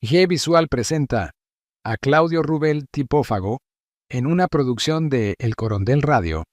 G Visual presenta a Claudio Rubel Tipófago en una producción de El Corondel Radio.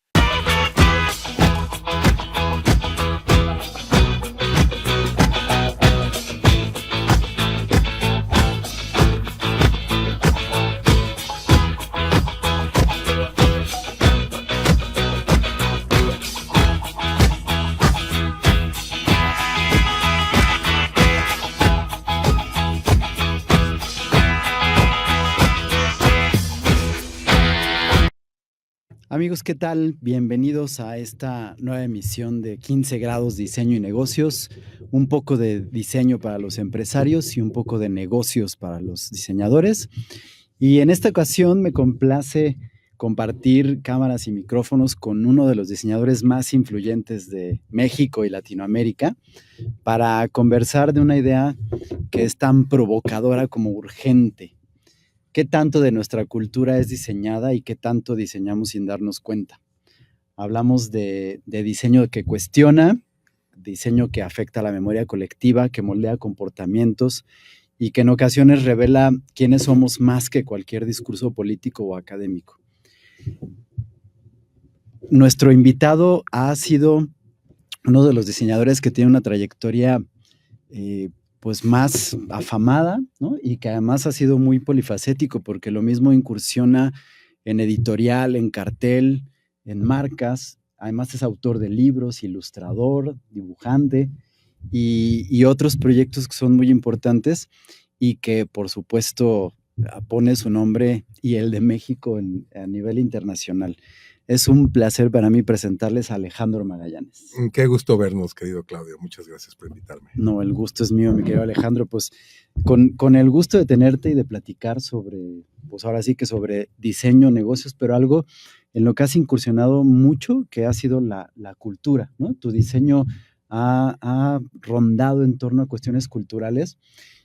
Amigos, ¿qué tal? Bienvenidos a esta nueva emisión de 15 grados Diseño y Negocios, un poco de diseño para los empresarios y un poco de negocios para los diseñadores. Y en esta ocasión me complace compartir cámaras y micrófonos con uno de los diseñadores más influyentes de México y Latinoamérica para conversar de una idea que es tan provocadora como urgente. ¿Qué tanto de nuestra cultura es diseñada y qué tanto diseñamos sin darnos cuenta? Hablamos de diseño que cuestiona, diseño que afecta a la memoria colectiva, que moldea comportamientos y que en ocasiones revela quiénes somos más que cualquier discurso político o académico. Nuestro invitado ha sido uno de los diseñadores que tiene una trayectoria pues más afamada, ¿no? Y que además ha sido muy polifacético porque lo mismo incursiona en editorial, en cartel, en marcas. Además es autor de libros, ilustrador, dibujante y otros proyectos que son muy importantes y que por supuesto pone su nombre y el de México a nivel internacional. Es un placer para mí presentarles a Alejandro Magallanes. Qué gusto vernos, querido Claudio. Muchas gracias por invitarme. No, el gusto es mío, mi querido Alejandro. Pues con el gusto de tenerte y de platicar sobre, pues ahora sí que sobre diseño, negocios, pero algo en lo que has incursionado mucho, que ha sido la cultura, ¿no? Tu diseño ha rondado en torno a cuestiones culturales.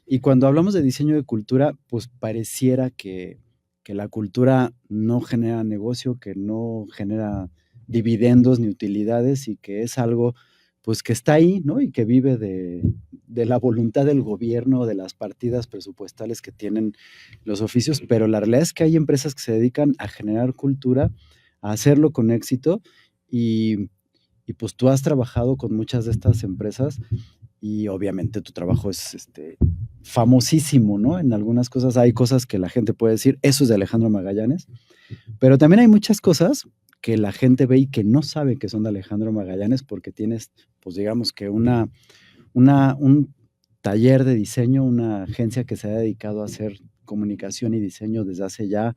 Y cuando hablamos de diseño de cultura, pues pareciera que la cultura no genera negocio, que no genera dividendos ni utilidades y que es algo pues que está ahí, ¿no? Y que vive de la voluntad del gobierno, de las partidas presupuestales que tienen los oficios, pero la realidad es que hay empresas que se dedican a generar cultura, a hacerlo con éxito y pues tú has trabajado con muchas de estas empresas y obviamente tu trabajo es famosísimo, ¿no? En algunas cosas hay cosas que la gente puede decir, eso es de Alejandro Magallanes, pero también hay muchas cosas que la gente ve y que no sabe que son de Alejandro Magallanes porque tienes, pues digamos que un taller de diseño, una agencia que se ha dedicado a hacer comunicación y diseño desde hace ya...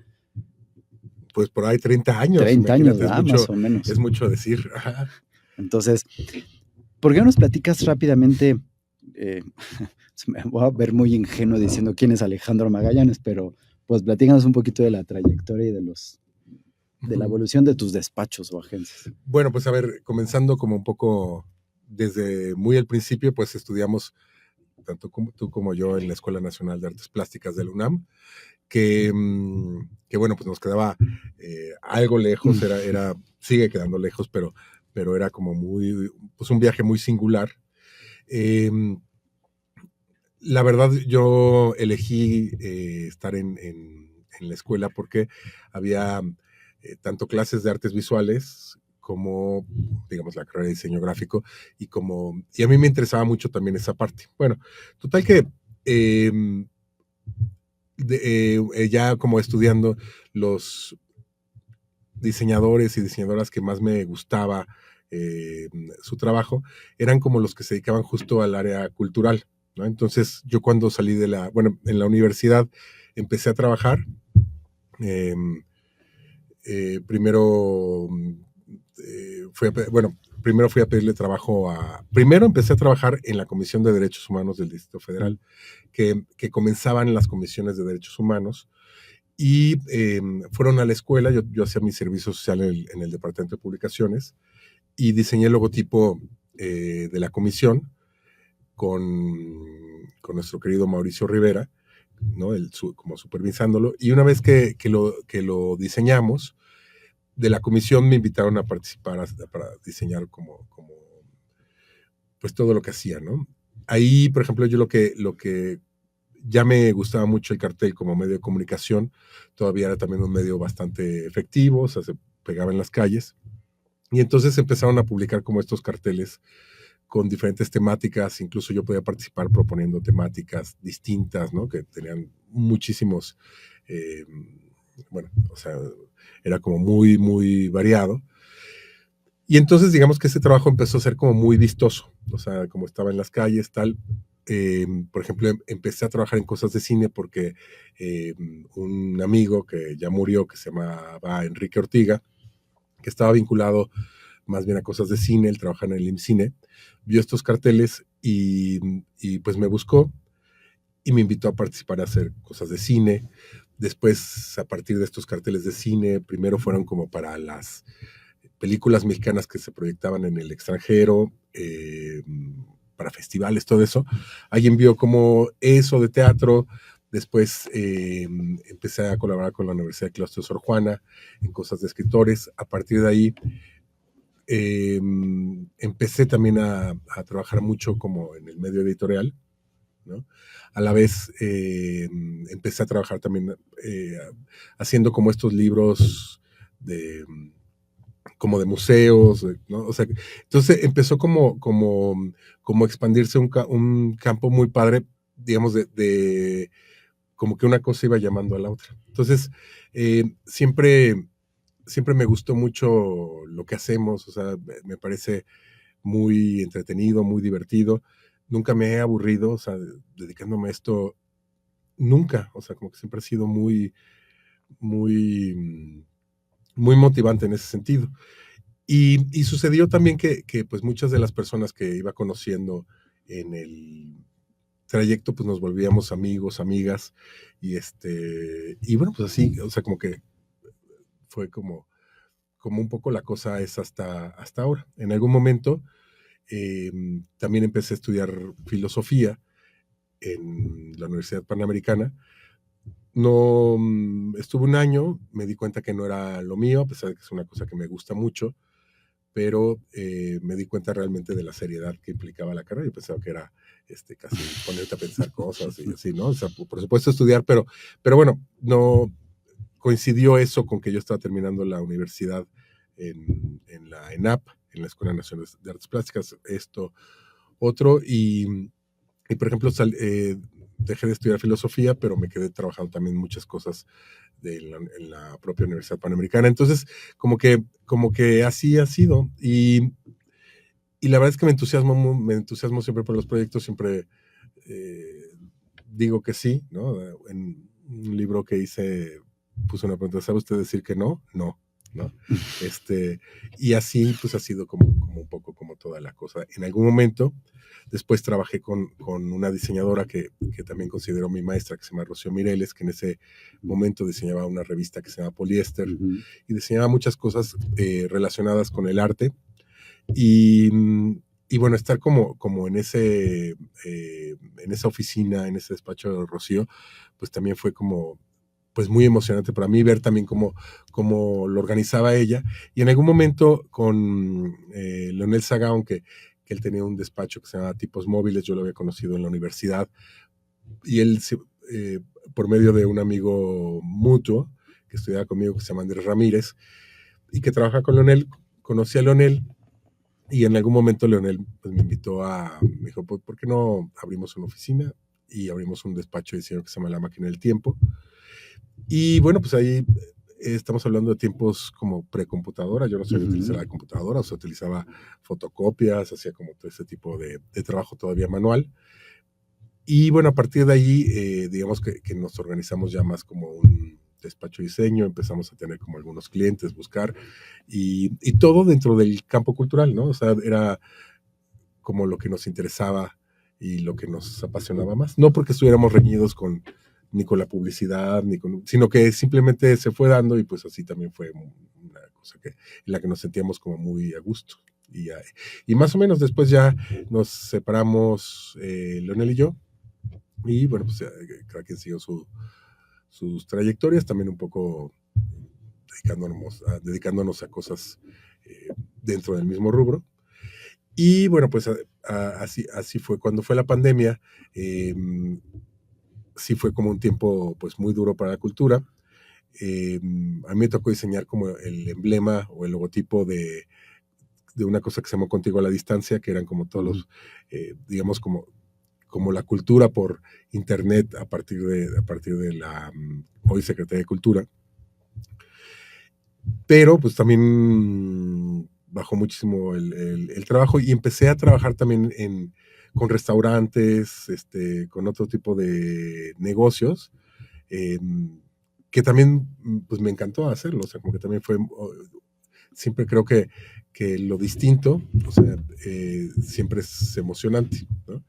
Pues por ahí 30 años. 30 años, ¿verdad? Más o menos. Es mucho decir. Ajá. Entonces, ¿por qué no nos platicas rápidamente? Me voy a ver muy ingenuo diciendo quién es Alejandro Magallanes, pero pues platícanos un poquito de la trayectoria y de la evolución de tus despachos o agencias. Bueno, pues a ver, comenzando como un poco desde muy al principio, pues estudiamos, tanto tú como yo, en la Escuela Nacional de Artes Plásticas de la UNAM, que bueno, pues nos quedaba algo lejos, sigue quedando lejos, pero era como pues un viaje muy singular. La verdad, yo elegí estar en la escuela porque había tanto clases de artes visuales como, digamos, la carrera de diseño gráfico y a mí me interesaba mucho también esa parte. Bueno, total que ya como estudiando, los diseñadores y diseñadoras que más me gustaba su trabajo eran como los que se dedicaban justo al área cultural, ¿no? Entonces yo cuando salí en la universidad empecé a trabajar. Primero fui a pedirle trabajo primero empecé a trabajar en la Comisión de Derechos Humanos del Distrito Federal, que comenzaban las comisiones de derechos humanos, y fueron a la escuela. Yo hacía mi servicio social en el Departamento de Publicaciones y diseñé el logotipo de la comisión con nuestro querido Mauricio Rivera, ¿no? Como supervisándolo, y una vez que lo diseñamos, de la comisión me invitaron a participar para diseñar como pues todo lo que hacía, ¿no? Ahí, por ejemplo, yo lo que ya me gustaba mucho el cartel como medio de comunicación, todavía era también un medio bastante efectivo, o sea, se pegaba en las calles, y entonces empezaron a publicar como estos carteles con diferentes temáticas, incluso yo podía participar proponiendo temáticas distintas, ¿no? Que tenían muchísimos, eh, bueno, o sea, era como muy, muy variado. Y entonces digamos que ese trabajo empezó a ser como muy vistoso, o sea, como estaba en las calles, tal. Por ejemplo, empecé a trabajar en cosas de cine porque un amigo que ya murió, que se llamaba Enrique Ortiga, que estaba vinculado más bien a cosas de cine, él trabaja en el IMCINE, vio estos carteles y pues me buscó y me invitó a participar a hacer cosas de cine. Después, a partir de estos carteles de cine, primero fueron como para las películas mexicanas que se proyectaban en el extranjero, para festivales, todo eso. Alguien vio como eso de teatro. Después empecé a colaborar con la Universidad de Claustro de Sor Juana en cosas de escritores. A partir de ahí empecé también a trabajar mucho como en el medio editorial, ¿no? A la vez empecé a trabajar también haciendo como estos libros de como de museos, ¿no? O sea, entonces empezó como a expandirse un campo muy padre, digamos, como que una cosa iba llamando a la otra. Entonces, siempre me gustó mucho lo que hacemos, o sea, me parece muy entretenido, muy divertido. Nunca me he aburrido, o sea, dedicándome a esto, nunca, o sea, como que siempre ha sido muy, muy, muy motivante en ese sentido. Y sucedió también que pues muchas de las personas que iba conociendo en el trayecto, pues nos volvíamos amigos, amigas, y bueno, pues así, o sea, como que fue como un poco la cosa es hasta ahora. En algún momento también empecé a estudiar filosofía en la Universidad Panamericana. No estuve un año, me di cuenta que no era lo mío, a pesar de que es una cosa que me gusta mucho, pero me di cuenta realmente de la seriedad que implicaba la carrera. Yo pensaba que era casi ponerte a pensar cosas y así, ¿no? O sea, por supuesto estudiar, pero bueno, no coincidió eso con que yo estaba terminando la universidad en la ENAP, en la Escuela Nacional de Artes Plásticas, esto, otro, y por ejemplo, dejé de estudiar filosofía, pero me quedé trabajando también muchas cosas en la propia Universidad Panamericana. Entonces, como que así ha sido. Y la verdad es que me entusiasmo siempre por los proyectos, siempre eh, digo que sí, ¿no? En un libro que hice, puse una pregunta, ¿sabe usted decir que no? No. ¿No? Y así pues ha sido como un poco como toda la cosa. En algún momento, después trabajé con una diseñadora que también considero mi maestra, que se llama Rocío Mireles, que en ese momento diseñaba una revista que se llama Poliéster, y diseñaba muchas cosas relacionadas con el arte. Y, y bueno, estar como en esa oficina, en ese despacho de Rocío, pues también fue como pues muy emocionante para mí ver también cómo lo organizaba ella. Y en algún momento con Leonel Sagaón, que él tenía un despacho que se llamaba Tipos Móviles, yo lo había conocido en la universidad, y él, por medio de un amigo mutuo que estudiaba conmigo, que se llama Andrés Ramírez, y que trabaja con Leonel, conocí a Leonel, y en algún momento Leonel pues, me dijo, pues, ¿por qué no abrimos una oficina? Y abrimos un despacho de diseño que se llama La Máquina del Tiempo. Y bueno, pues ahí estamos hablando de tiempos como precomputadora. Yo no sabía utilizar la computadora, o sea, utilizaba fotocopias, hacía como todo ese tipo de trabajo todavía manual. Y bueno, a partir de ahí, digamos que nos organizamos ya más como un despacho de diseño, empezamos a tener como algunos clientes, buscar, y todo dentro del campo cultural, ¿no? O sea, era como lo que nos interesaba y lo que nos apasionaba más. No porque estuviéramos reñidos ni con la publicidad, sino que simplemente se fue dando y pues así también fue una cosa en la que nos sentíamos como muy a gusto. Y más o menos después ya nos separamos Leonel y yo, y bueno, pues cada quien siguió sus trayectorias, también un poco dedicándonos a cosas dentro del mismo rubro. Y bueno, pues así fue. Cuando fue la pandemia, sí fue como un tiempo pues muy duro para la cultura. A mí me tocó diseñar como el emblema o el logotipo de una cosa que se llamó Contigo a la Distancia, que eran como todos los, digamos, como la cultura por internet a partir de la hoy Secretaría de Cultura. Pero pues también bajó muchísimo el trabajo y empecé a trabajar también con restaurantes, con otro tipo de negocios, que también pues me encantó hacerlo, o sea, como que también fue, siempre creo que lo distinto, o sea, siempre es emocionante, ¿no?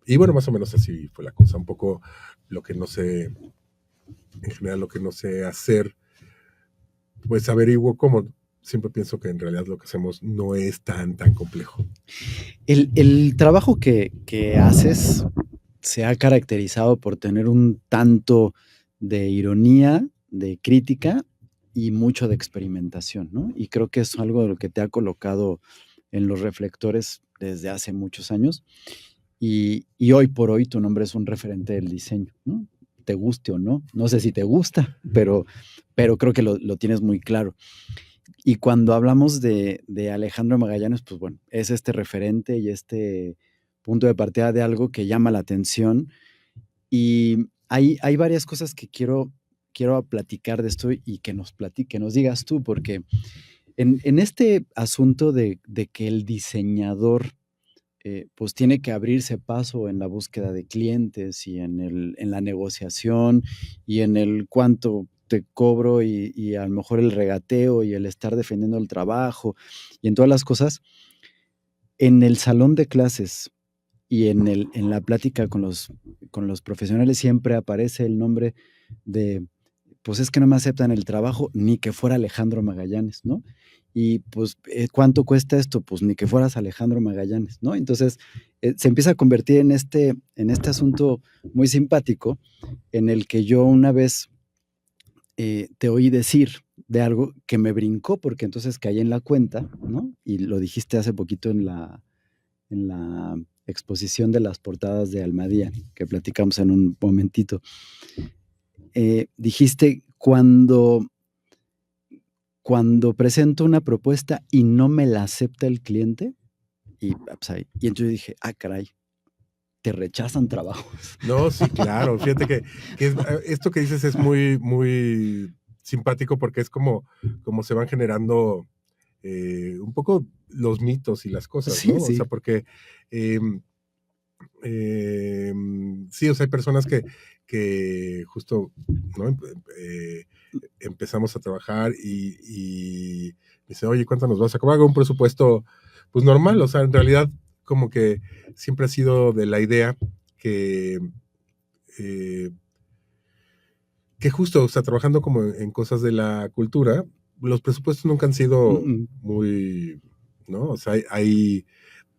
Y bueno, más o menos así fue la cosa, un poco lo que no sé, en general lo que no sé hacer, pues averiguo cómo. Siempre pienso que en realidad lo que hacemos no es tan complejo. El trabajo que haces se ha caracterizado por tener un tanto de ironía, de crítica y mucho de experimentación, ¿no? Y creo que es algo de lo que te ha colocado en los reflectores desde hace muchos años. Y hoy por hoy tu nombre es un referente del diseño, ¿no? Te guste o no. No sé si te gusta, pero creo que lo tienes muy claro. Y cuando hablamos de Alejandro Magallanes, pues bueno, es este referente y este punto de partida de algo que llama la atención. Y hay varias cosas que quiero platicar de esto y que nos digas tú, porque en este asunto de que el diseñador pues tiene que abrirse paso en la búsqueda de clientes y en la negociación y en el cuánto te cobro y a lo mejor el regateo y el estar defendiendo el trabajo y en todas las cosas, en el salón de clases y en la plática con los profesionales siempre aparece el nombre de, pues es que no me aceptan el trabajo, ni que fuera Alejandro Magallanes, ¿no? Y pues, ¿cuánto cuesta esto? Pues ni que fueras Alejandro Magallanes, ¿no? Entonces, se empieza a convertir en este asunto muy simpático, en el que yo una vez te oí decir de algo que me brincó, porque entonces caí en la cuenta, ¿no? Y lo dijiste hace poquito en la exposición de las portadas de Almadía, que platicamos en un momentito. Dijiste, cuando presento una propuesta y no me la acepta el cliente, pues, y entonces dije, caray, te rechazan trabajos. No, sí, claro. Fíjate que esto que dices es muy, muy simpático porque es como se van generando un poco los mitos y las cosas, ¿no? Sí, O sea, sí. porque sí, o sea, hay personas que justo, ¿no? Empezamos a trabajar y me dice, oye, ¿cuánto nos vas a cobrar? Hago un presupuesto, pues normal, o sea, en realidad como que siempre ha sido de la idea que, eh, que justo, o sea, trabajando como en cosas de la cultura, los presupuestos nunca han sido Mm, muy, ¿no? O sea,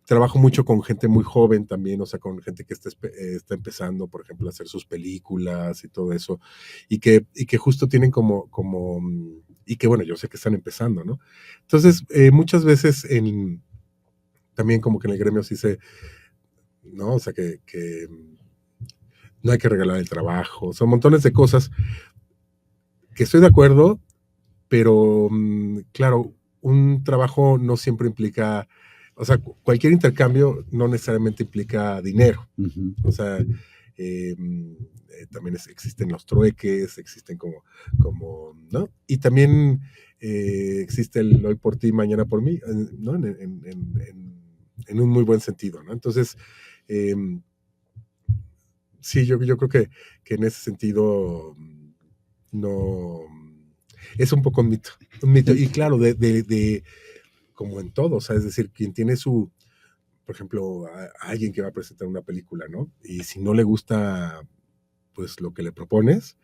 trabajo mucho con gente muy joven también, o sea, con gente que está empezando, por ejemplo, a hacer sus películas y todo eso, y que justo tienen y que bueno, yo sé que están empezando, ¿no? Entonces, muchas veces también como que en el gremio sí ¿no? O sea, que no hay que regalar el trabajo, son montones de cosas que estoy de acuerdo, pero claro, un trabajo no siempre implica, o sea, cualquier intercambio no necesariamente implica dinero. ujú. O sea, también existen los trueques, existen ¿no? Y también existe el hoy por ti, mañana por mí, ¿no? En un muy buen sentido, ¿no? Entonces, eh, sí, yo creo que en ese sentido no es un poco un mito. Un mito. Y claro, como en todo, o sea, es decir, quien tiene por ejemplo, a alguien que va a presentar una película, ¿no? Y si no le gusta, pues lo que le propones,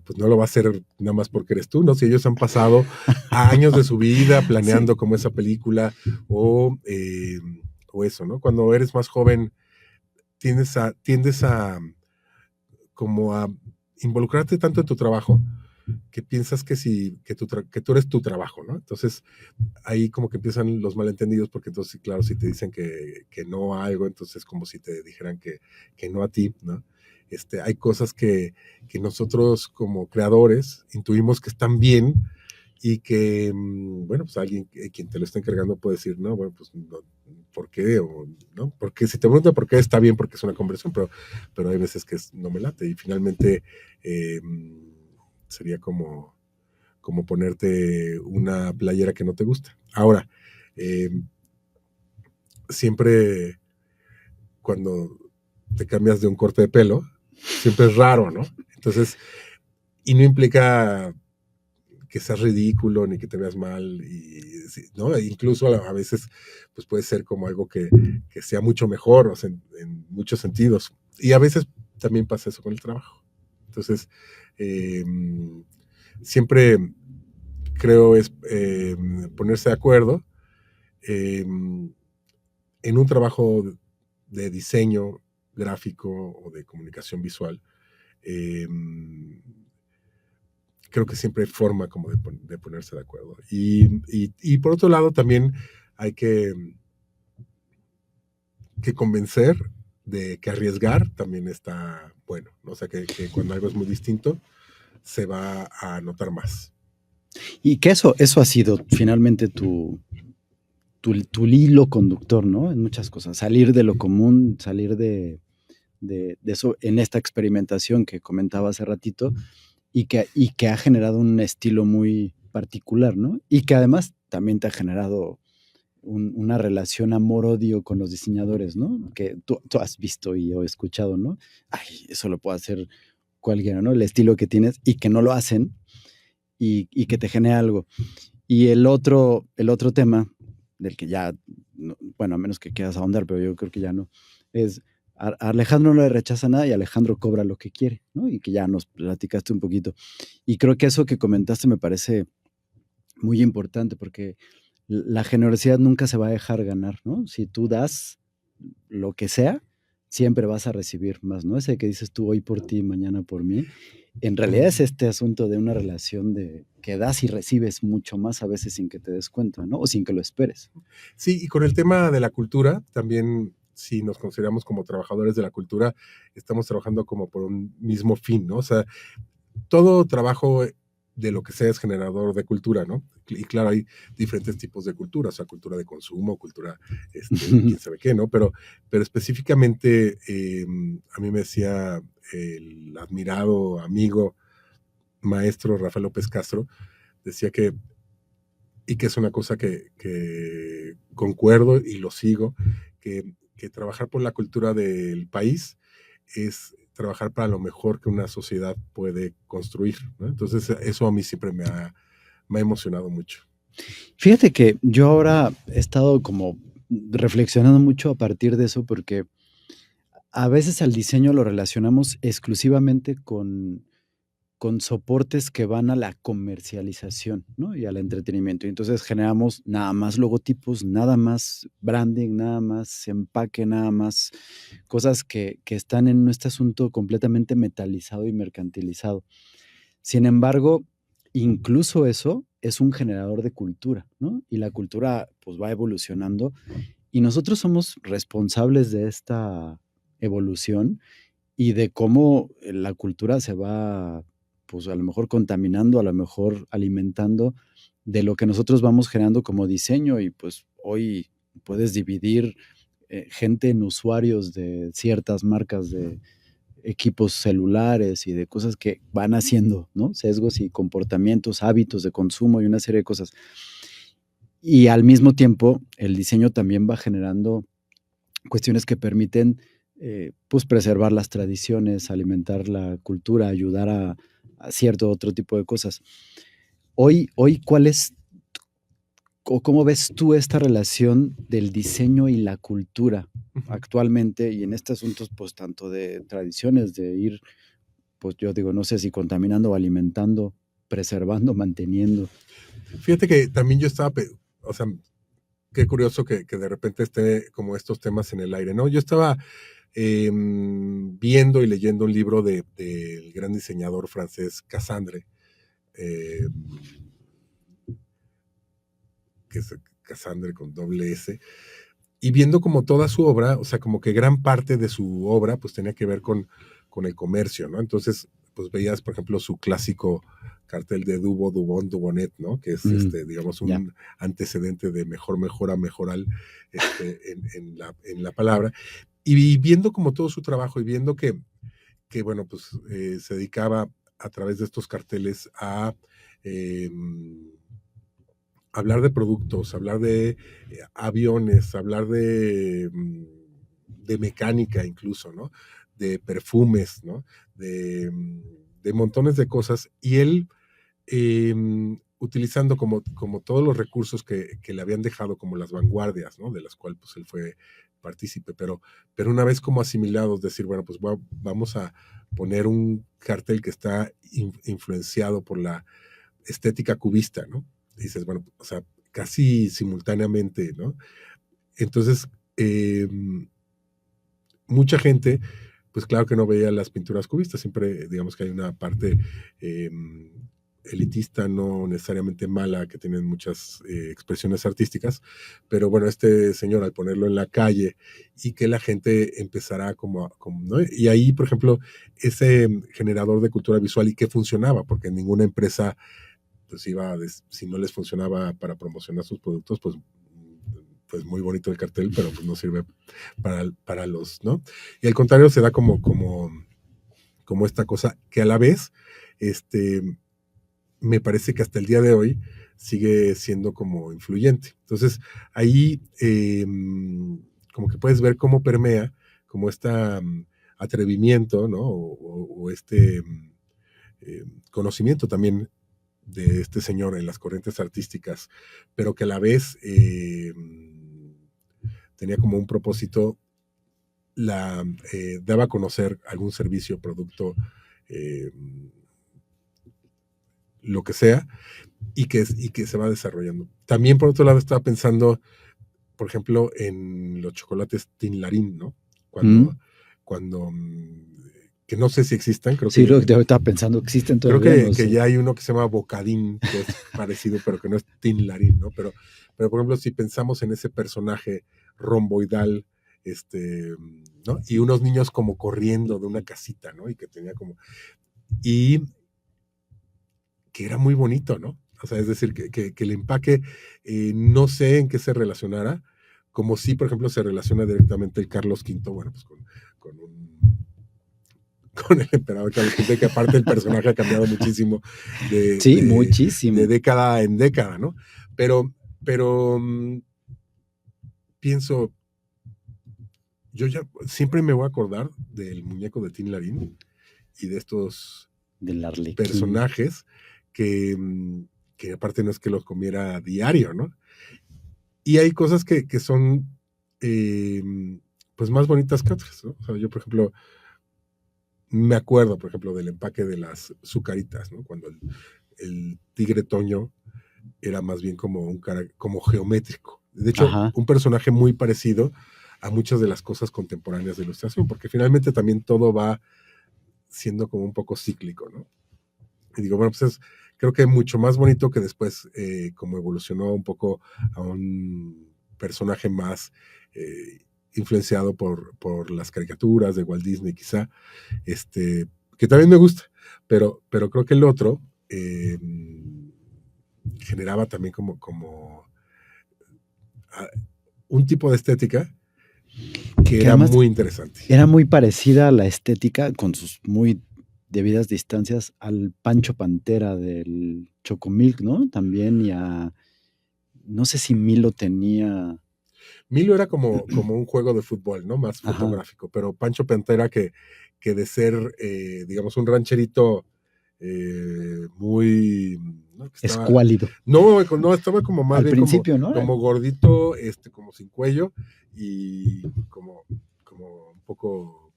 pues no lo va a hacer nada más porque eres tú, ¿no? Si ellos han pasado años de su vida Sí, planeando como esa película o eso, ¿no? Cuando eres más joven, tiendes a como a involucrarte tanto en tu trabajo que piensas que que tú eres tu trabajo, ¿no? Entonces, ahí como que empiezan los malentendidos, porque entonces, claro, si te dicen que no a algo, entonces como si te dijeran que no a ti, ¿no? Hay cosas que nosotros como creadores intuimos que están bien y que, bueno, pues alguien quien te lo está encargando puede decir, no, bueno, pues no, ¿por qué? O, ¿no? Porque si te preguntan por qué, está bien porque es una conversión, pero hay veces que no me late y finalmente eh, sería como ponerte una playera que no te gusta. Ahora, eh, siempre cuando te cambias de un corte de pelo, siempre es raro, ¿no? Entonces, y no implica que seas ridículo ni que te veas mal, ¿no? Incluso a veces pues puede ser como algo que sea mucho mejor, o sea, en muchos sentidos. Y a veces también pasa eso con el trabajo. Entonces, siempre creo es ponerse de acuerdo en un trabajo de diseño gráfico o de comunicación visual. Eh, Creo que siempre hay forma como de ponerse de acuerdo. Y por otro lado también hay que convencer de que arriesgar también está bueno, ¿no? O sea, que cuando algo es muy distinto se va a notar más. Y que eso ha sido finalmente tu hilo conductor, ¿no? En muchas cosas. Salir de lo común, salir de eso en esta experimentación que comentaba hace ratito y que ha generado un estilo muy particular, ¿no? Y que además también te ha generado una relación amor-odio con los diseñadores, ¿no? Que tú has visto y o escuchado, ¿no? Ay, eso lo puede hacer cualquiera, ¿no? El estilo que tienes y que no lo hacen y que te genera algo. Y el otro tema del que ya, bueno, a menos que quieras ahondar, pero yo creo que ya no, es a Alejandro no le rechaza nada y Alejandro cobra lo que quiere, ¿no? Y que ya nos platicaste un poquito. Y creo que eso que comentaste me parece muy importante porque la generosidad nunca se va a dejar ganar, ¿no? Si tú das lo que sea, siempre vas a recibir más, ¿no? Ese que dices tú hoy por ti, mañana por mí. En realidad es este asunto de una relación de que das y recibes mucho más a veces sin que te des cuenta, ¿no? O sin que lo esperes. Sí, y con el tema de la cultura, también si nos consideramos como trabajadores de la cultura, estamos trabajando como por un mismo fin, ¿no? O sea, todo trabajo de lo que sea es generador de cultura, ¿no? Y claro, hay diferentes tipos de cultura, o sea, cultura de consumo, cultura, quién sabe qué, ¿no? Pero específicamente, a mí me decía el admirado amigo, maestro Rafael López Castro, decía y que es una cosa que concuerdo y lo sigo, que trabajar por la cultura del país es trabajar para lo mejor que una sociedad puede construir, ¿no? Entonces, eso a mí siempre me ha emocionado mucho. Fíjate que yo ahora he estado como reflexionando mucho a partir de eso porque a veces al diseño lo relacionamos exclusivamente con soportes que van a la comercialización, ¿no? Y al entretenimiento. Y entonces generamos nada más logotipos, nada más branding, nada más empaque, nada más cosas que están en este asunto completamente metalizado y mercantilizado. Sin embargo, incluso eso es un generador de cultura, ¿no? Y la cultura pues va evolucionando y nosotros somos responsables de esta evolución y de cómo la cultura se va, pues a lo mejor contaminando, a lo mejor alimentando de lo que nosotros vamos generando como diseño y pues hoy puedes dividir gente en usuarios de ciertas marcas de equipos celulares y de cosas que van haciendo, ¿no? Sesgos y comportamientos, hábitos de consumo y una serie de cosas. Y al mismo tiempo, el diseño también va generando cuestiones que permiten pues preservar las tradiciones, alimentar la cultura, ayudar a cierto otro tipo de cosas. Hoy, ¿cuál es o cómo ves tú esta relación del diseño y la cultura actualmente y en estos asuntos, pues tanto de tradiciones, de ir, pues yo digo, no sé si contaminando o alimentando, preservando, manteniendo? Fíjate que también yo estaba, o sea, qué curioso que de repente esté como estos temas en el aire, ¿no? Yo estaba viendo y leyendo un libro del gran diseñador francés Cassandre, que es Cassandre con doble S, y viendo como toda su obra, o sea, como que gran parte de su obra pues tenía que ver con el comercio, ¿no? Entonces, pues veías, por ejemplo, su clásico cartel de Dubo, Dubón, Dubonet, ¿no? Que es, digamos, un antecedente de mejor, mejora, mejoral en la palabra. Y viendo como todo su trabajo y viendo que bueno, pues se dedicaba a través de estos carteles a hablar de productos, hablar de aviones, hablar de mecánica incluso, ¿no? De perfumes, ¿no? De montones de cosas. Y él, utilizando como todos los recursos que le habían dejado, como las vanguardias, ¿no? De las cuales pues él fue partícipe, pero una vez como asimilados, decir, bueno, pues vamos a poner un cartel que está influenciado por la estética cubista, ¿no? Y dices, bueno, o sea, casi simultáneamente, ¿no? Entonces, mucha gente, pues claro que no veía las pinturas cubistas, siempre digamos que hay una parte elitista, no necesariamente mala, que tienen muchas expresiones artísticas, pero bueno, este señor al ponerlo en la calle y que la gente empezará como ¿no? Y ahí, por ejemplo, ese generador de cultura visual y que funcionaba, porque ninguna empresa pues si no les funcionaba para promocionar sus productos, pues muy bonito el cartel, pero pues no sirve para los, ¿no? Y al contrario se da como esta cosa que a la vez, me parece que hasta el día de hoy sigue siendo como influyente. Entonces, ahí como que puedes ver cómo permea como atrevimiento, ¿no? O conocimiento también de este señor en las corrientes artísticas, pero que a la vez tenía como un propósito, daba a conocer algún servicio, producto, lo que sea, y que se va desarrollando. También, por otro lado, estaba pensando, por ejemplo, en los chocolates Tinlarín, ¿no? Cuando que no sé si existan, creo sí, que lo que estaba pensando, existen creo todavía, no que sé. ya hay uno que se llama Bocadín, que es parecido, pero que no es Tinlarín, ¿no? Pero por ejemplo, si pensamos en ese personaje romboidal, ¿no? Y unos niños como corriendo de una casita, ¿no? Y que tenía y que era muy bonito, ¿no? O sea, es decir, que el empaque, no sé en qué se relacionara, como si, por ejemplo, se relaciona directamente el Carlos V, bueno, pues con el emperador Carlos V, que aparte el personaje ha cambiado muchísimo sí, muchísimo. de década en década, ¿no? Pero pienso, yo ya siempre me voy a acordar del muñeco de Tinlarín y de estos personajes que aparte no es que los comiera a diario, ¿no? Y hay cosas que son pues más bonitas que otras, ¿no? O sea, yo, por ejemplo, me acuerdo, por ejemplo, del empaque de las Zucaritas, ¿no? Cuando el tigre Toño era más bien como como geométrico. De hecho, un personaje muy parecido a muchas de las cosas contemporáneas de ilustración, porque finalmente también todo va siendo como un poco cíclico, ¿no? Y digo, bueno, pues creo que es mucho más bonito que después, como evolucionó un poco a un personaje más influenciado por las caricaturas de Walt Disney, quizá, que también me gusta, pero creo que el otro generaba también como un tipo de estética que era muy interesante. Era muy parecida a la estética, con sus muy debidas distancias, al Pancho Pantera del Chocomilk, ¿no? También, y no sé si Milo tenía... Milo era como un juego de fútbol, ¿no? Más fotográfico, pero Pancho Pantera que de ser, digamos, un rancherito muy... ¿no? Escuálido. No, estaba como más al bien principio, ¿no? como gordito, como sin cuello y como un poco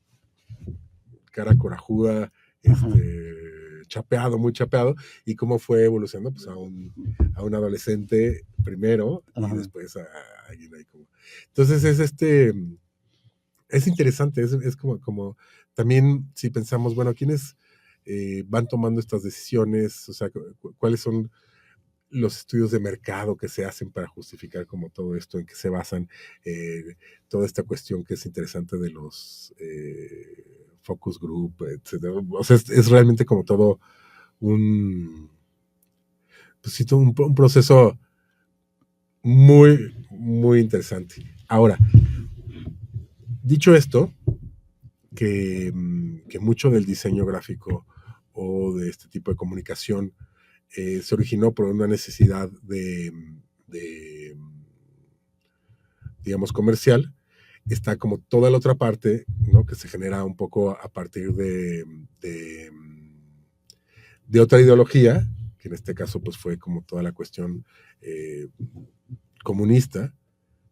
cara corajuda, chapeado, muy chapeado, y cómo fue evolucionando pues a un adolescente primero y después a alguien ahí como... Entonces es interesante, es como también si pensamos, bueno, ¿quiénes van tomando estas decisiones, o sea, cuáles son los estudios de mercado que se hacen para justificar como todo esto, en qué se basan, toda esta cuestión que es interesante de los focus group, etcétera. O sea, es realmente como todo un, pues sí, todo un proceso muy, muy interesante. Ahora, dicho esto, que mucho del diseño gráfico o de este tipo de comunicación se originó por una necesidad de, digamos, comercial, está como toda la otra parte, ¿no? Que se genera un poco a partir de otra ideología, que en este caso pues fue como toda la cuestión comunista,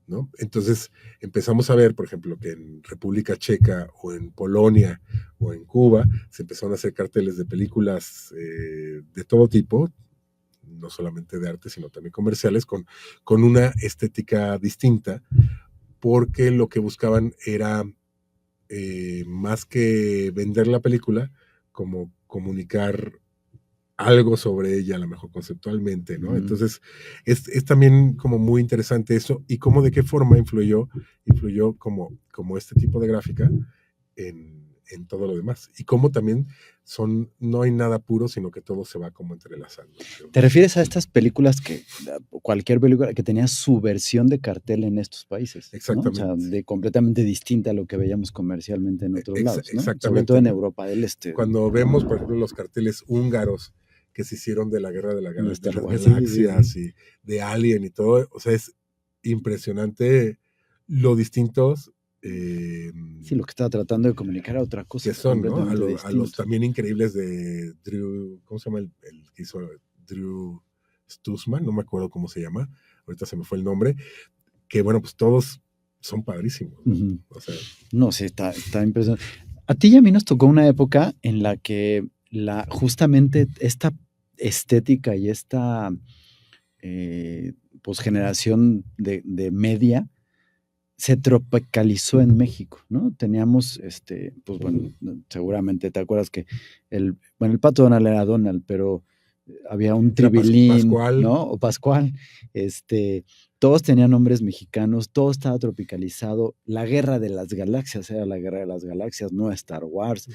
¿no? Entonces empezamos a ver, por ejemplo, que en República Checa o en Polonia o en Cuba se empezaron a hacer carteles de películas de todo tipo, no solamente de arte, sino también comerciales, con una estética distinta, porque lo que buscaban era, más que vender la película, como comunicar algo sobre ella, a lo mejor conceptualmente, ¿no? Entonces, es también como muy interesante eso, y cómo de qué forma influyó como este tipo de gráfica en todo lo demás. Y cómo también no hay nada puro, sino que todo se va como entrelazando. ¿Te refieres a estas películas cualquier película que tenía su versión de cartel en estos países? Exactamente. ¿No? O sea, completamente distinta a lo que veíamos comercialmente en otros lados, ¿no? Exactamente. Sobre todo en Europa del Este. Cuando vemos, por ejemplo, los carteles húngaros que se hicieron de la Guerra de las Galaxias y de Alien y todo, o sea, es impresionante lo distintos. Sí, lo que estaba tratando de comunicar a otra cosa. Que son, ¿no? A los también increíbles de Drew, ¿cómo se llama el que hizo Drew Stussman? No me acuerdo cómo se llama, ahorita se me fue el nombre, que bueno, pues todos son padrísimos, ¿no? O sea, no, sí, está impresionante. A ti y a mí nos tocó una época en la que justamente esta estética y esta pues generación de media se tropicalizó en México, ¿no? Teníamos, pues bueno, seguramente te acuerdas que el Pato Donald era Donald, pero había un Tribilín, Pascual, ¿no? O Pascual, todos tenían nombres mexicanos, todo estaba tropicalizado. La Guerra de las Galaxias era la Guerra de las Galaxias, no Star Wars.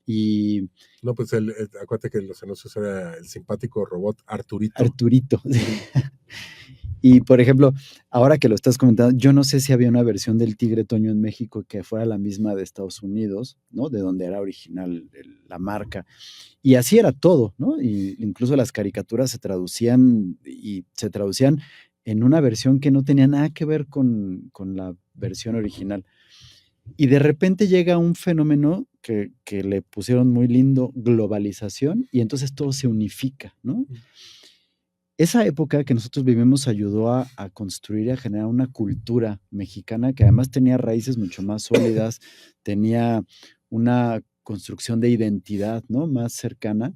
Y no, pues acuérdate que los anuncios era el simpático robot Arturito. Arturito. Y, por ejemplo, ahora que lo estás comentando, yo no sé si había una versión del Tigre Toño en México que fuera la misma de Estados Unidos, ¿no? De donde era original la marca. Y así era todo, ¿no? Y incluso las caricaturas se traducían en una versión que no tenía nada que ver con la versión original. Y de repente llega un fenómeno que le pusieron muy lindo, globalización, y entonces todo se unifica, ¿no? Esa época que nosotros vivimos ayudó a construir y a generar una cultura mexicana que además tenía raíces mucho más sólidas, tenía una construcción de identidad, ¿no? Más cercana,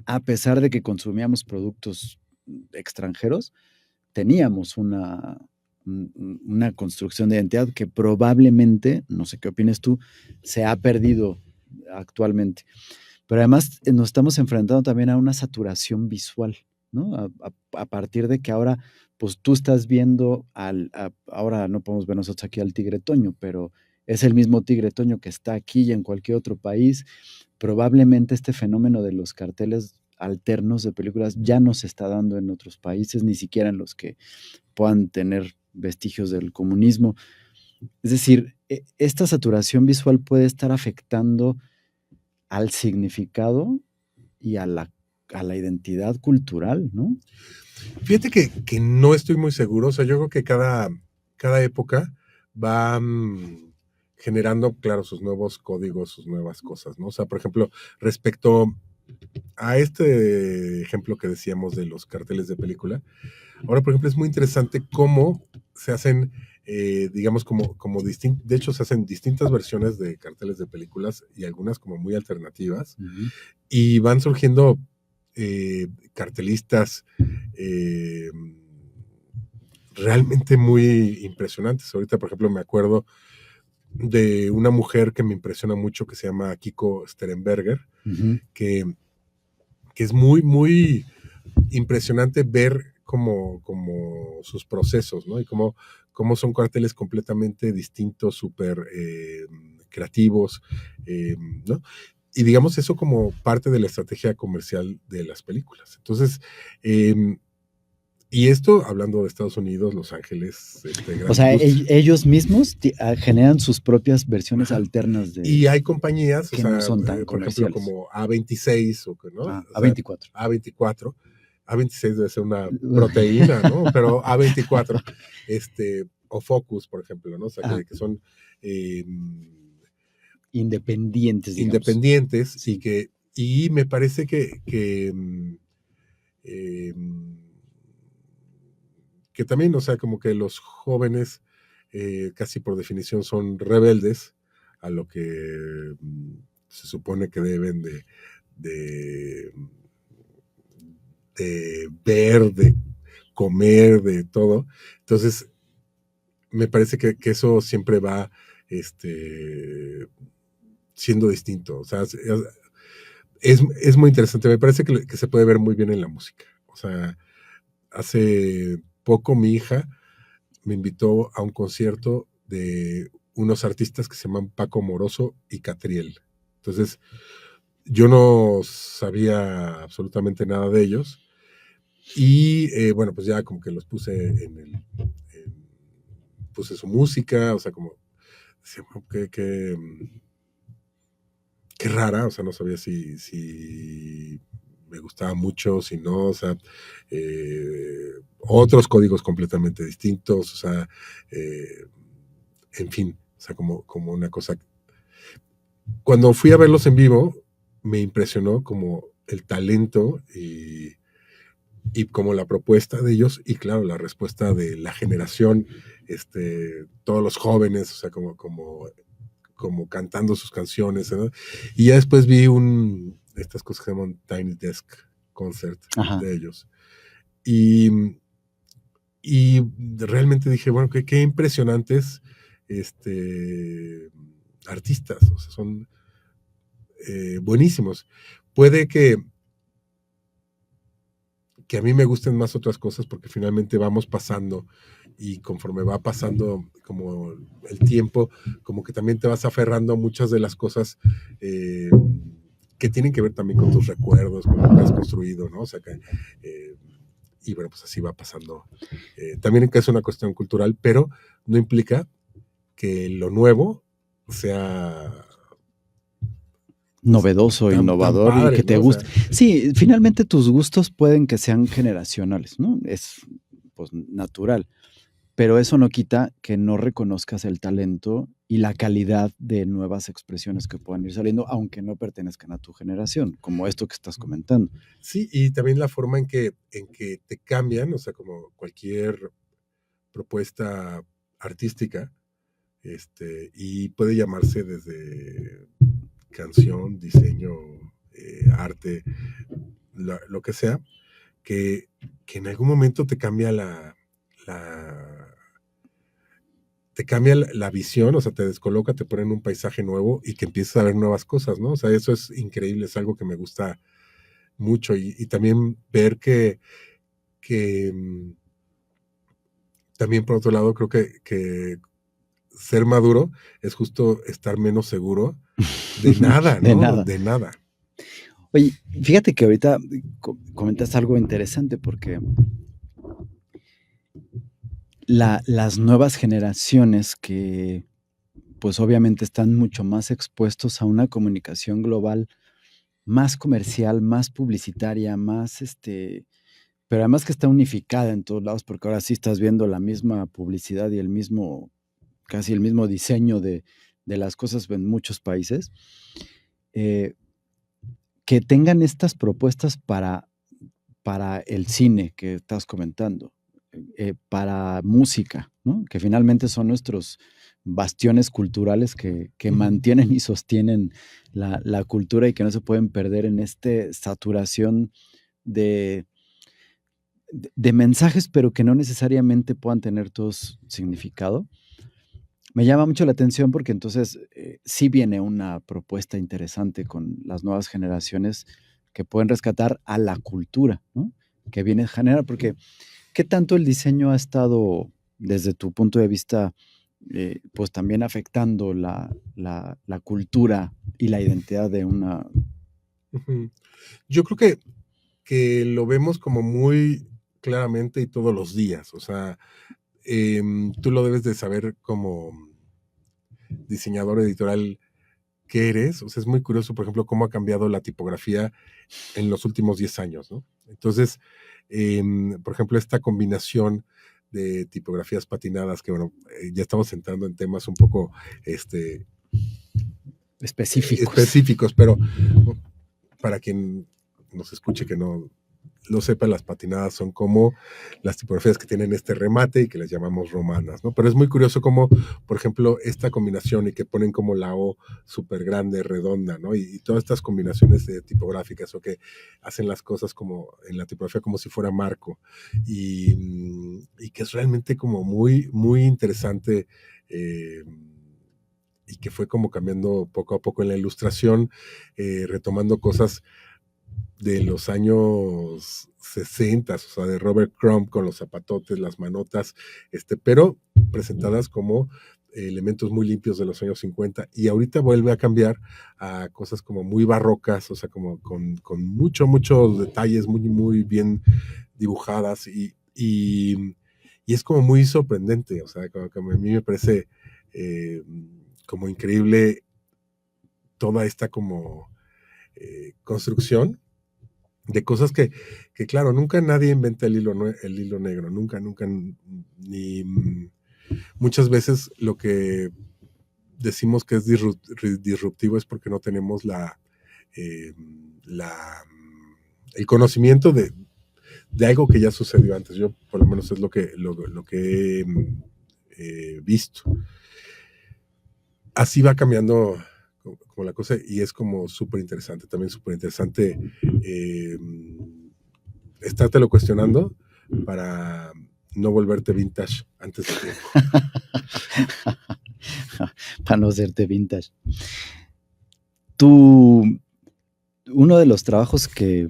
a pesar de que consumíamos productos extranjeros, teníamos una construcción de identidad que probablemente, no sé qué opinas tú, se ha perdido actualmente. Pero además nos estamos enfrentando también a una saturación visual, ¿no? A partir de que ahora, pues tú estás viendo ahora no podemos ver nosotros aquí al Tigre Toño, pero es el mismo Tigre Toño que está aquí y en cualquier otro país. Probablemente este fenómeno de los carteles alternos de películas ya no se está dando en otros países, ni siquiera en los que puedan tener vestigios del comunismo. Es decir, esta saturación visual puede estar afectando al significado y a la identidad cultural, ¿no? Fíjate que no estoy muy seguro, o sea, yo creo que cada época va generando, claro, sus nuevos códigos, sus nuevas cosas, ¿no? O sea, por ejemplo, respecto a este ejemplo que decíamos de los carteles de película, ahora, por ejemplo, es muy interesante cómo se hacen, digamos, de hecho, se hacen distintas versiones de carteles de películas y algunas como muy alternativas, y van surgiendo cartelistas realmente muy impresionantes. Ahorita, por ejemplo, me acuerdo de una mujer que me impresiona mucho, que se llama Kiko Sterenberger, que es muy, muy impresionante ver como sus procesos, ¿no? Y cómo son carteles completamente distintos, súper creativos, ¿no? Y digamos eso como parte de la estrategia comercial de las películas. Entonces, y esto hablando de Estados Unidos, Los Ángeles, O sea, ellos mismos generan sus propias versiones alternas de... Y hay compañías, que o sea, no son tan por ejemplo, como A26, ¿no? A24. A24. A26 debe ser una proteína, ¿no? Pero A24, o Focus, por ejemplo, ¿no? O sea, que son independientes, digamos. Independientes, sí. Y me parece que también, o sea, como que los jóvenes casi por definición son rebeldes a lo que se supone que deben de ver, de comer, de todo. Entonces, me parece que eso siempre va siendo distinto. O sea, es muy interesante. Me parece que se puede ver muy bien en la música. O sea, hace poco mi hija me invitó a un concierto de unos artistas que se llaman Paco Moroso y Catriel. Entonces, yo no sabía absolutamente nada de ellos. Y bueno, pues ya como que los puse puse su música, o sea, como qué rara, o sea, no sabía si me gustaba mucho, si no, o sea, otros códigos completamente distintos, o sea, en fin, o sea, como una cosa. Cuando fui a verlos en vivo, me impresionó como el talento y como la propuesta de ellos, y claro, la respuesta de la generación, todos los jóvenes, o sea, como cantando sus canciones, ¿no? Y ya después vi estas cosas que se llaman Tiny Desk Concert de ellos. Y realmente dije, bueno, qué impresionantes artistas, o sea, son buenísimos. Puede que a mí me gusten más otras cosas porque finalmente vamos pasando y conforme va pasando como el tiempo, como que también te vas aferrando a muchas de las cosas que tienen que ver también con tus recuerdos, con lo que has construido, ¿no? O sea que, y bueno, pues así va pasando. También que es una cuestión cultural, pero no implica que lo nuevo sea novedoso, innovador, tan padre, y que te, ¿no?, guste. O sea, sí, finalmente tus gustos pueden que sean generacionales, ¿no? Es pues natural, pero eso no quita que no reconozcas el talento y la calidad de nuevas expresiones que puedan ir saliendo, aunque no pertenezcan a tu generación, como esto que estás comentando. Sí, y también la forma en que te cambian, o sea, como cualquier propuesta artística, y puede llamarse desde canción, diseño, arte, lo que sea, que en algún momento te cambia te cambia la visión, o sea, te descoloca, te pone en un paisaje nuevo y que empiezas a ver nuevas cosas, ¿no? O sea, eso es increíble, es algo que me gusta mucho y también ver que también por otro lado creo que ser maduro es justo estar menos seguro de nada, ¿no? De nada. Oye, fíjate que ahorita comentas algo interesante porque las nuevas generaciones que pues obviamente están mucho más expuestos a una comunicación global más comercial, más publicitaria, más pero además que está unificada en todos lados, porque ahora sí estás viendo la misma publicidad y casi el mismo diseño de las cosas en muchos países, que tengan estas propuestas para el cine que estás comentando, para música, ¿no? Que finalmente son nuestros bastiones culturales que mantienen y sostienen la cultura y que no se pueden perder en esta saturación de mensajes, pero que no necesariamente puedan tener todos significado. Me llama mucho la atención porque entonces sí viene una propuesta interesante con las nuevas generaciones que pueden rescatar a la cultura, ¿no? Que viene a generar, porque ¿qué tanto el diseño ha estado, desde tu punto de vista, pues también afectando la cultura y la identidad de una... Ujú. Yo creo que lo vemos como muy claramente y todos los días. O sea, tú lo debes de saber como diseñador editorial que eres. O sea, es muy curioso, por ejemplo, cómo ha cambiado la tipografía en los últimos 10 años, ¿no? Entonces, por ejemplo, esta combinación de tipografías patinadas, que bueno, ya estamos entrando en temas un poco específicos. específicos, pero para quien nos escuche que no lo sepa, las patinadas son como las tipografías que tienen este remate y que les llamamos romanas, ¿no? Pero es muy curioso como, por ejemplo, esta combinación y que ponen como la O súper grande, redonda, ¿no? Y todas estas combinaciones tipográficas o que hacen las cosas como en la tipografía como si fuera marco y que es realmente como muy, muy interesante y que fue como cambiando poco a poco en la ilustración, retomando cosas de los años 60, o sea, de Robert Crumb con los zapatotes, las manotas, pero presentadas como elementos muy limpios de los años 50 y ahorita vuelve a cambiar a cosas como muy barrocas, o sea, como con muchos detalles muy, muy bien dibujadas y es como muy sorprendente, o sea, como a mí me parece como increíble toda esta como construcción de cosas que, claro, nunca nadie inventa el hilo negro, nunca, ni muchas veces lo que decimos que es disruptivo es porque no tenemos eh, la el conocimiento de algo que ya sucedió antes. Yo, por lo menos, es lo que he visto. Así va cambiando como la cosa y es como súper interesante, también súper interesante estártelo cuestionando para no volverte vintage antes de tiempo. Para no serte vintage. Tú, uno de los trabajos que,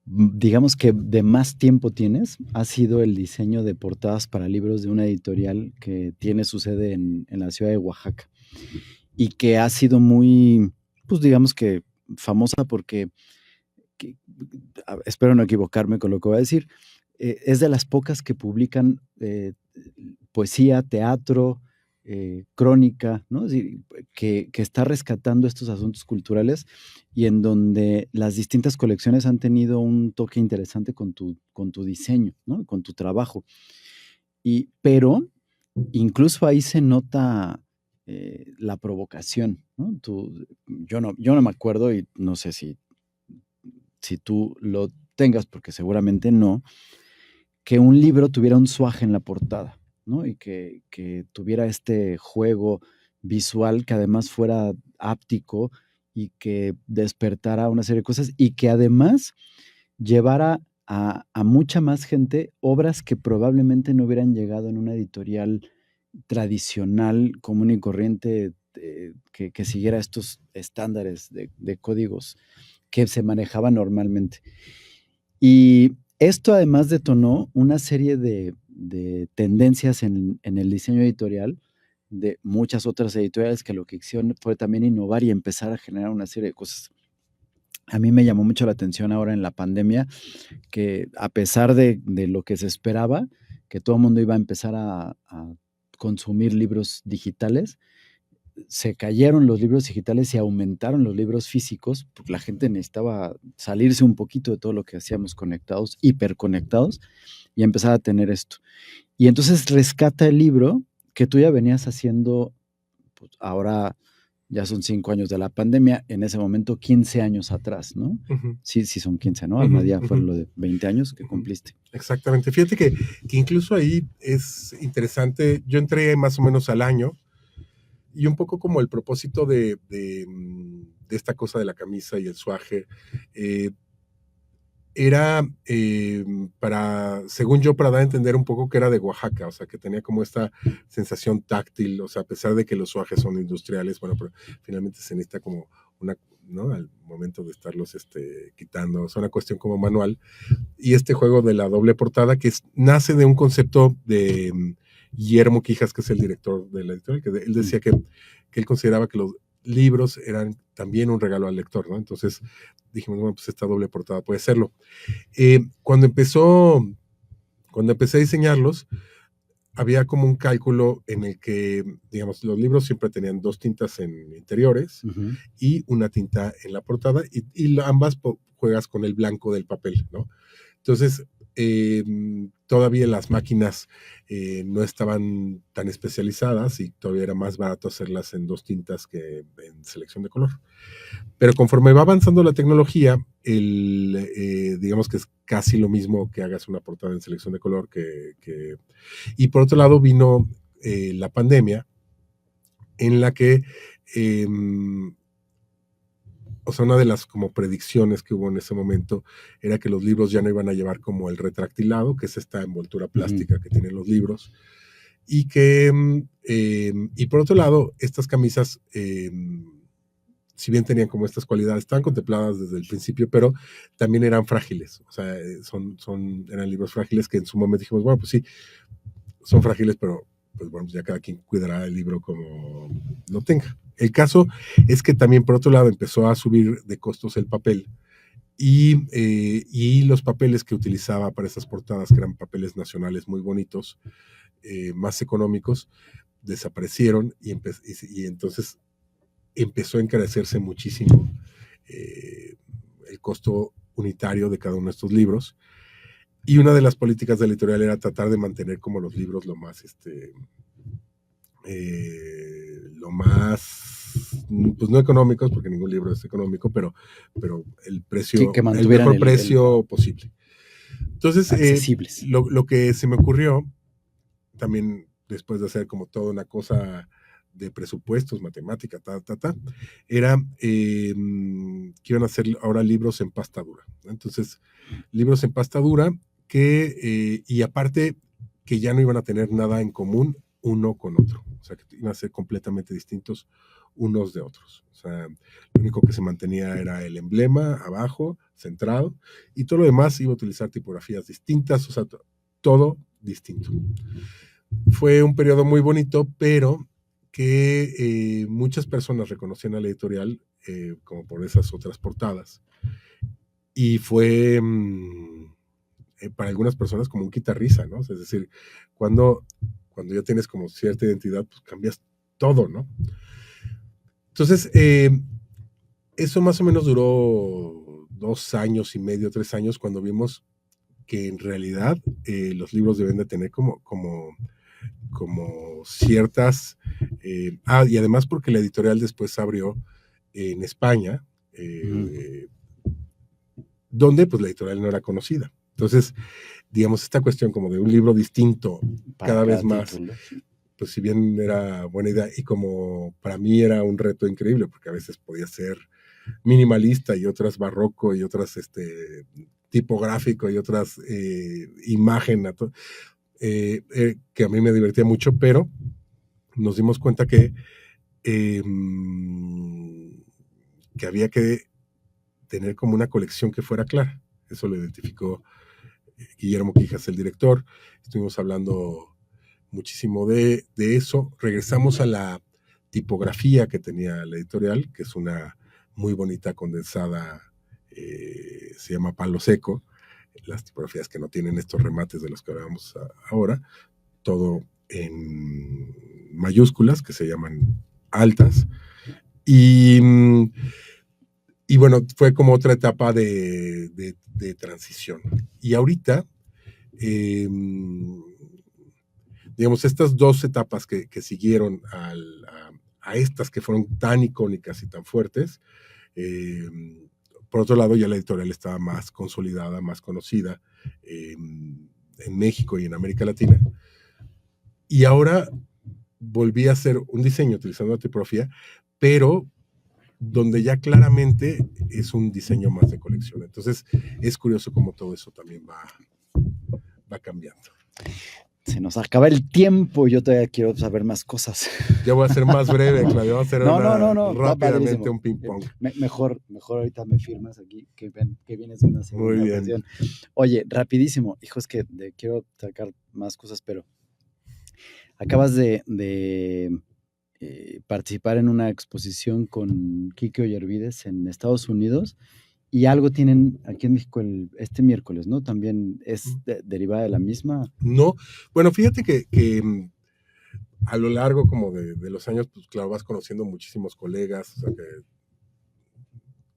digamos que de más tiempo tienes, ha sido el diseño de portadas para libros de una editorial que tiene su sede en la ciudad de Oaxaca y que ha sido muy, pues digamos que famosa porque, que- espero no equivocarme con lo que voy a decir, es de las pocas que publican poesía, teatro, crónica, ¿no? Es decir, que está rescatando estos asuntos culturales y en donde las distintas colecciones han tenido un toque interesante con tu diseño, ¿no? Con tu trabajo. Pero incluso ahí se nota la provocación, ¿no? Yo no me acuerdo y no sé si tú lo tengas, porque seguramente no, que un libro tuviera un swag en la portada, ¿no? Y que tuviera este juego visual que además fuera áptico y que despertara una serie de cosas y que además llevara a mucha más gente obras que probablemente no hubieran llegado en una editorial tradicional, común y corriente, que siguiera estos estándares de códigos que se manejaban normalmente. Y esto además detonó una serie de tendencias en el diseño editorial de muchas otras editoriales que lo que hicieron fue también innovar y empezar a generar una serie de cosas. A mí me llamó mucho la atención ahora en la pandemia que a pesar de lo que se esperaba, que todo el mundo iba a empezar a consumir libros digitales, se cayeron los libros digitales y aumentaron los libros físicos, porque la gente necesitaba salirse un poquito de todo lo que hacíamos conectados, hiperconectados, y empezar a tener esto. Y entonces rescata el libro que tú ya venías haciendo, pues ahora ya son 5 años de la pandemia, en ese momento 15 años atrás, ¿no? Uh-huh. Sí, sí son 15, ¿no? Uh-huh, Almadía fueron uh-huh. lo de 20 años que cumpliste. Exactamente. Fíjate que incluso ahí es interesante. Yo entré más o menos al año y un poco como el propósito de esta cosa de la camisa y el suaje, era según yo, para dar a entender un poco que era de Oaxaca, o sea, que tenía como esta sensación táctil, o sea, a pesar de que los suajes son industriales, bueno, pero finalmente se necesita como una, ¿no? Al momento de estarlos quitando, o sea, una cuestión como manual. Y este juego de la doble portada, que nace de un concepto de Guillermo Quijas, que es el director de la editorial, que él decía que él consideraba que los libros eran también un regalo al lector, ¿no? Entonces dijimos, bueno, pues esta doble portada puede serlo. Cuando empecé a diseñarlos, había como un cálculo en el que, digamos, los libros siempre tenían 2 tintas en interiores y una tinta en la portada, y ambas juegas con el blanco del papel, ¿no? Entonces, todavía las máquinas no estaban tan especializadas y todavía era más barato hacerlas en 2 tintas que en selección de color. Pero conforme va avanzando la tecnología, digamos que es casi lo mismo que hagas una portada en selección de color y por otro lado vino la pandemia, en la que o sea, una de las como predicciones que hubo en ese momento era que los libros ya no iban a llevar como el retractilado, que es esta envoltura plástica que tienen los libros, y y por otro lado, estas camisas, si bien tenían como estas cualidades, estaban contempladas desde el principio, pero también eran frágiles, o sea, eran libros frágiles que en su momento dijimos, bueno, pues sí, son frágiles, pero pues bueno, ya cada quien cuidará el libro como lo tenga. El caso es que también, por otro lado, empezó a subir de costos el papel, y los papeles que utilizaba para esas portadas, que eran papeles nacionales muy bonitos, más económicos, desaparecieron, y entonces empezó a encarecerse muchísimo el costo unitario de cada uno de estos libros. Y una de las políticas de la editorial era tratar de mantener como los libros lo más, pues no económicos, porque ningún libro es económico, pero el precio, sí, que el mejor precio posible. Entonces, accesibles. Lo que se me ocurrió, también después de hacer como toda una cosa de presupuestos, matemática, era que iban a hacer ahora libros en pasta dura, ¿no? Entonces, libros en pasta dura y aparte que ya no iban a tener nada en común uno con otro, o sea, que iban a ser completamente distintos unos de otros. O sea, lo único que se mantenía era el emblema abajo, centrado, y todo lo demás iba a utilizar tipografías distintas, o sea, todo distinto. Fue un periodo muy bonito, pero que muchas personas reconocían a la editorial como por esas otras portadas. Y fue para algunas personas como un quitarrisa, ¿no? Es decir, cuando ya tienes como cierta identidad, pues cambias todo, ¿no? Entonces, eso más o menos duró 2 años y medio, 3 años, cuando vimos que en realidad los libros deben de tener como ciertas... y además porque la editorial después abrió en España, donde pues la editorial no era conocida. Entonces, digamos, esta cuestión como de un libro distinto cada vez más, título, pues si bien era buena idea, y como para mí era un reto increíble, porque a veces podía ser minimalista y otras barroco y otras tipográfico y otras imagen, que a mí me divertía mucho, pero nos dimos cuenta que había que tener como una colección que fuera clara. Eso lo identificó Guillermo Quijas, el director. Estuvimos hablando muchísimo de eso. Regresamos a la tipografía que tenía la editorial, que es una muy bonita condensada, se llama palo seco, las tipografías que no tienen estos remates de los que hablamos ahora, todo en mayúsculas que se llaman altas, y bueno, fue como otra etapa de transición. Y ahorita, digamos, estas 2 etapas que siguieron a estas que fueron tan icónicas y tan fuertes, por otro lado, ya la editorial estaba más consolidada, más conocida en México y en América Latina. Y ahora volví a hacer un diseño utilizando la tipografía, pero donde ya claramente es un diseño más de colección. Entonces, es curioso cómo todo eso también va cambiando. Se nos acaba el tiempo, yo todavía quiero saber más cosas. Ya voy a ser más breve, Claudio, vamos a hacer rápidamente un ping-pong. Mejor ahorita me firmas aquí, que vienes de una segunda Muy bien. ocasión. Oye, rapidísimo, hijo, es que quiero sacar más cosas, pero acabas de participar en una exposición con Quique Ollervides en Estados Unidos, y algo tienen aquí en México este miércoles, ¿no? También es derivada de la misma. No, bueno, fíjate que a lo largo como de los años, pues claro, vas conociendo muchísimos colegas, o sea, que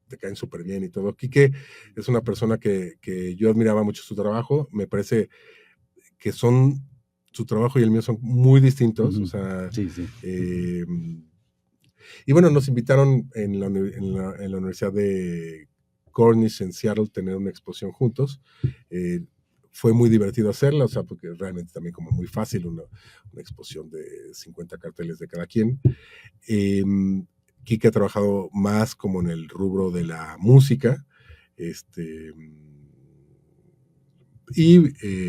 te caen súper bien y todo. Quique es una persona que yo admiraba mucho su trabajo, me parece que su trabajo y el mío son muy distintos, o sea, sí. Y bueno, nos invitaron en la Universidad de Cornish en Seattle tener una exposición juntos. Fue muy divertido hacerla, o sea, porque realmente también como muy fácil, una exposición de 50 carteles de cada quien. Quique ha trabajado más como en el rubro de la música, y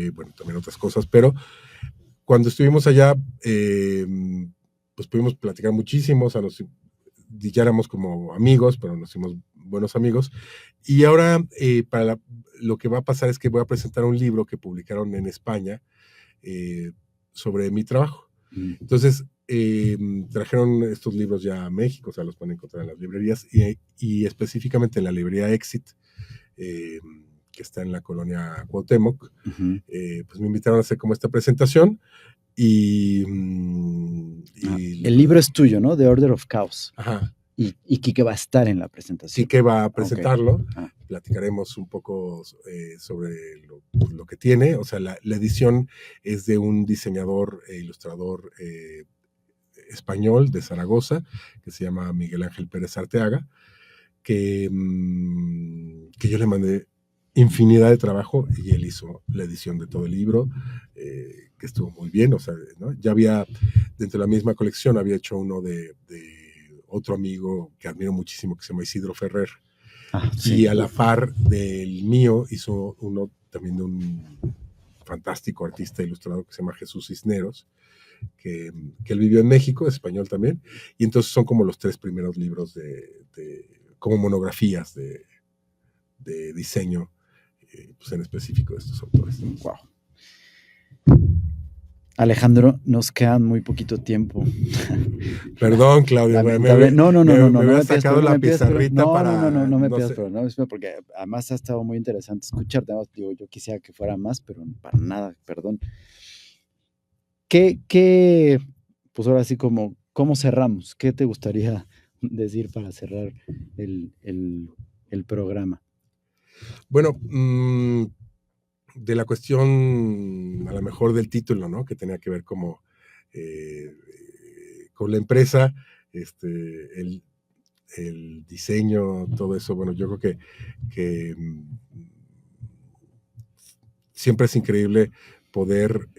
bueno, también otras cosas, pero cuando estuvimos allá, pues pudimos platicar muchísimo, o sea, ya éramos como amigos, pero nos hicimos buenos amigos. Y ahora, lo que va a pasar es que voy a presentar un libro que publicaron en España sobre mi trabajo. Entonces, trajeron estos libros ya a México, o sea, los pueden encontrar en las librerías, y específicamente en la librería Exit, que está en la colonia Cuauhtémoc, pues me invitaron a hacer como esta presentación. El libro es tuyo, ¿no? The Order of Chaos. Ajá. Y Quique va a estar en la presentación. Quique va a presentarlo. Platicaremos un poco sobre lo que tiene. O sea, la edición es de un diseñador e ilustrador español de Zaragoza, que se llama Miguel Ángel Pérez Arteaga, que yo le mandé infinidad de trabajo y él hizo la edición de todo el libro, que estuvo muy bien, o sea, ¿no? Ya había, dentro de la misma colección, había hecho uno de otro amigo que admiro muchísimo, que se llama Isidro Ferrer, y a la par del mío hizo uno también de un fantástico artista ilustrador que se llama Jesús Cisneros, que él vivió en México, es español también, y entonces son como los 3 primeros libros como monografías de diseño, pues en específico de estos autores. Wow. Alejandro, nos queda muy poquito tiempo. Perdón, Claudio. No. Me había sacado la pizarrita para... No me pidas, pero no, porque además ha estado muy interesante escucharte. Digo, yo quisiera que fuera más, pero para nada, perdón. ¿Qué pues ahora sí cómo cerramos? ¿Qué te gustaría decir para cerrar el programa? Bueno, de la cuestión, a lo mejor del título, ¿no? Que tenía que ver como con la empresa, el diseño, todo eso. Bueno, yo creo que siempre es increíble poder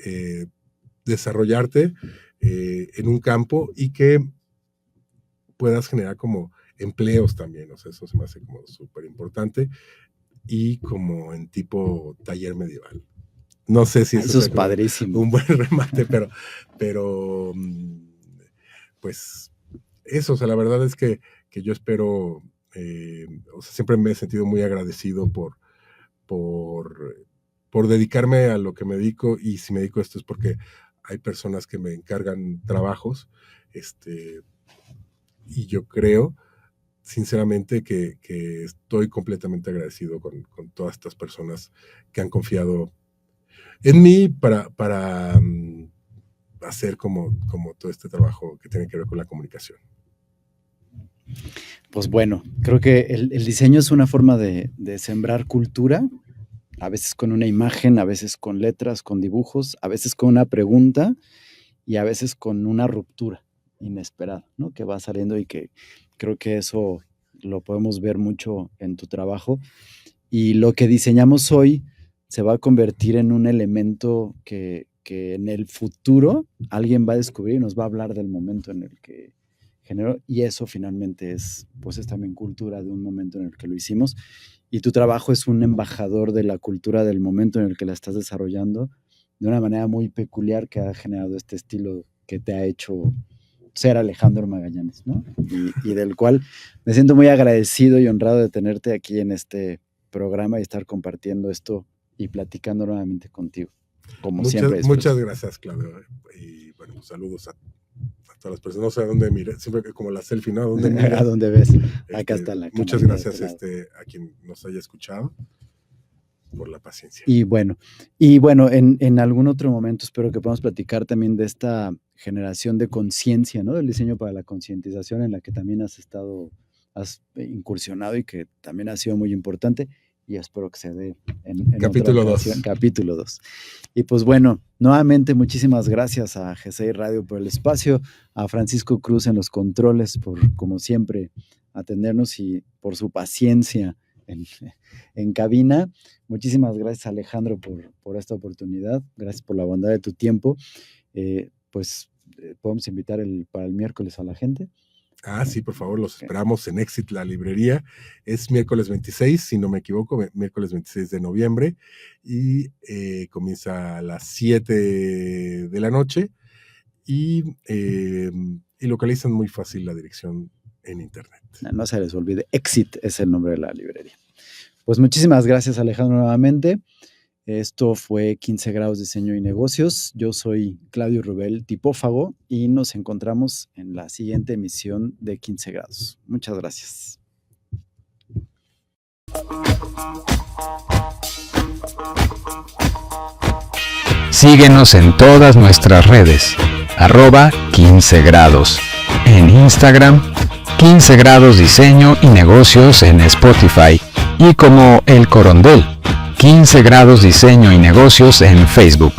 desarrollarte en un campo y que puedas generar como empleos también. O sea, eso se me hace como súper importante. Y como en tipo taller medieval. No sé si eso es padrísimo. Un buen remate, pero pues eso, o sea, la verdad es que yo espero, o sea, siempre me he sentido muy agradecido por dedicarme a lo que me dedico, y si me dedico a esto es porque hay personas que me encargan trabajos, y yo creo sinceramente que estoy completamente agradecido con todas estas personas que han confiado en mí para hacer como todo este trabajo que tiene que ver con la comunicación. Pues bueno, creo que el diseño es una forma de sembrar cultura, a veces con una imagen, a veces con letras, con dibujos, a veces con una pregunta y a veces con una ruptura inesperada, ¿no? Que va saliendo, y que creo que eso lo podemos ver mucho en tu trabajo. Y lo que diseñamos hoy se va a convertir en un elemento que en el futuro alguien va a descubrir y nos va a hablar del momento en el que generó, y eso finalmente es también cultura de un momento en el que lo hicimos, y tu trabajo es un embajador de la cultura del momento en el que la estás desarrollando de una manera muy peculiar que ha generado este estilo que te ha hecho ser Alejandro Magallanes, ¿no? Y del cual me siento muy agradecido y honrado de tenerte aquí en este programa y estar compartiendo esto y platicando nuevamente contigo, como siempre. Muchas gracias, Claudio. Y bueno, pues, saludos a todas las personas. No sé a dónde mirar, siempre como la selfie, ¿no? ¿A dónde miras? A dónde ves. Acá está la cámara. Muchas gracias a quien nos haya escuchado por la paciencia. Y bueno, en algún otro momento espero que podamos platicar también de esta generación de conciencia, ¿no? Del diseño para la concientización, en la que también has incursionado y que también ha sido muy importante, y espero que se dé en capítulo 2. Capítulo 2. Y pues bueno, nuevamente muchísimas gracias a GCI Radio por el espacio, a Francisco Cruz en los controles por, como siempre, atendernos y por su paciencia en cabina. Muchísimas gracias, Alejandro, por esta oportunidad. Gracias por la bondad de tu tiempo. Podemos invitar para el miércoles a la gente. Sí, por favor, los esperamos en Exit, la librería. Es miércoles 26, si no me equivoco, miércoles 26 de noviembre, y comienza a las 7 de la noche, y localizan muy fácil la dirección en internet. No se les olvide, Exit es el nombre de la librería. Pues muchísimas gracias, Alejandro, nuevamente. Esto fue 15 grados diseño y negocios. Yo soy Claudio Rubel, tipófago, y nos encontramos en la siguiente emisión de 15 grados. Muchas gracias. Síguenos en todas nuestras redes, @15 grados, en Instagram, 15 grados diseño y negocios en Spotify, y como El Corondel, 15 grados diseño y negocios en Facebook.